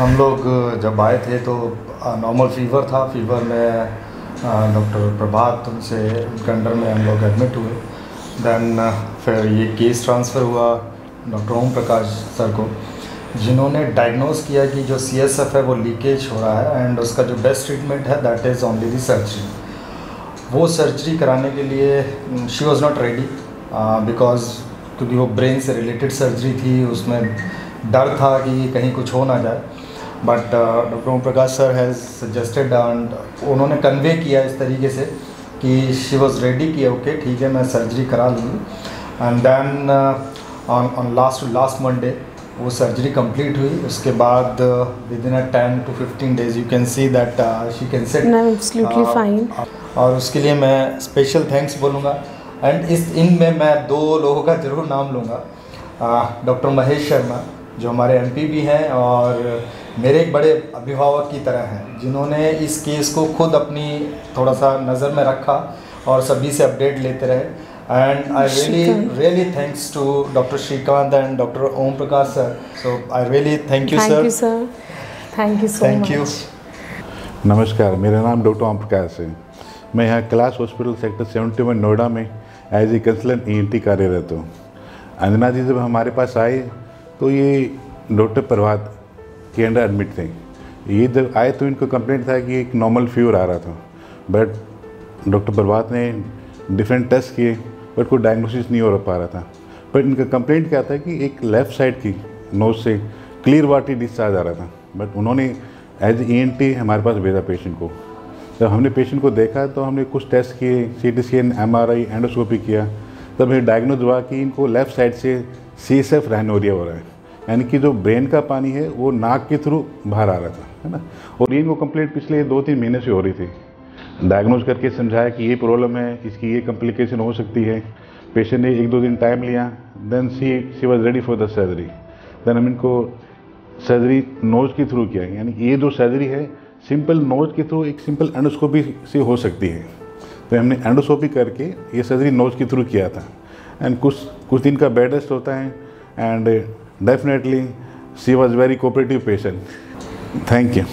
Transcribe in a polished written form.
हम लोग जब आए थे तो नॉर्मल फीवर था। फीवर में डॉक्टर प्रभात उनसे उनके अंडर में हम लोग एडमिट हुए। देन फिर ये केस ट्रांसफ़र हुआ डॉक्टर ओम प्रकाश सर को, जिन्होंने डायग्नोज किया कि जो CSF है वो लीकेज हो रहा है एंड उसका जो बेस्ट ट्रीटमेंट है that is only the surgery. वो सर्जरी कराने के लिए she was not ready because क्योंकि वो ब्रेन से रिलेटेड सर्जरी थी, उसमें डर था कि कहीं कुछ हो ना जाए। But doctor Om Prakash sir has suggested and उन्होंने कन्वे किया इस तरीके से कि शी वॉज़ रेडी कि ओके ठीक है मैं सर्जरी करा लूँगी। And then on last Monday वो सर्जरी कंप्लीट हुई। उसके बाद within 10 to 15 days you can see that she can sit absolutely fine. और उसके लिए मैं स्पेशल थैंक्स बोलूँगा। एंड इनमें मैं 2 लोगों का ज़रूर नाम लूँगा। डॉक्टर महेश शर्मा जो हमारे MP भी हैं और मेरे एक बड़े अभिभावक की तरह हैं, जिन्होंने इस केस को खुद अपनी थोड़ा सा नज़र में रखा और सभी से अपडेट लेते रहे। And I really thanks to doctor Shrikant and doctor Om Prakash sir. So I really thank you sir. Thank you so much. नमस्कार, मेरा नाम डॉक्टर ओम प्रकाश है। मैं यहाँ कैलाश हॉस्पिटल सेक्टर 71 नोएडा में एज ए कंसल्टेंट ENT कार्यरत हूँ। अंजना जी जब हमारे पास आए तो ये डॉक्टर प्रभात के अंडर एडमिट थे। ये जब आए तो इनको कंप्लेंट था कि एक नॉर्मल फीवर आ रहा था, बट डॉक्टर प्रभात ने डिफरेंट टेस्ट किए बट कोई डायग्नोसिस नहीं हो पा रहा था। बट इनका कंप्लेंट क्या था कि एक लेफ़्ट साइड की नोज से क्लियर वाटर डिस्चार्ज आ रहा था। बट उन्होंने एज ENT हमारे पास भेजा पेशेंट को। जब हमने पेशेंट को देखा तो हमने कुछ टेस्ट किए, CT स्कैन, MRI, एंडोस्कोपी किया, तब हमें डायग्नोज हुआ कि इनको लेफ़्ट साइड से CSF राइनोरिया हो रहा है, यानी कि जो ब्रेन का पानी है वो नाक के थ्रू बाहर आ रहा था, है ना। और इनको कंप्लेंट पिछले 2-3 महीने से हो रही थी। डायग्नोज करके समझाया कि ये प्रॉब्लम है, इसकी ये कॉम्प्लिकेशन हो सकती है। पेशेंट ने 1-2 दिन टाइम लिया। Then she was ready for the surgery. Then हम इनको सर्जरी नोज के थ्रू किया, यानी ये जो सर्जरी है सिंपल नोज के थ्रू एक सिंपल एंडोस्कोपी से हो सकती है। तो हमने एंडोस्कोपी करके ये सर्जरी नोज के थ्रू किया था। एंड कुछ दिन का बेड रेस्ट होता है and definitely she was very cooperative patient. Thank you.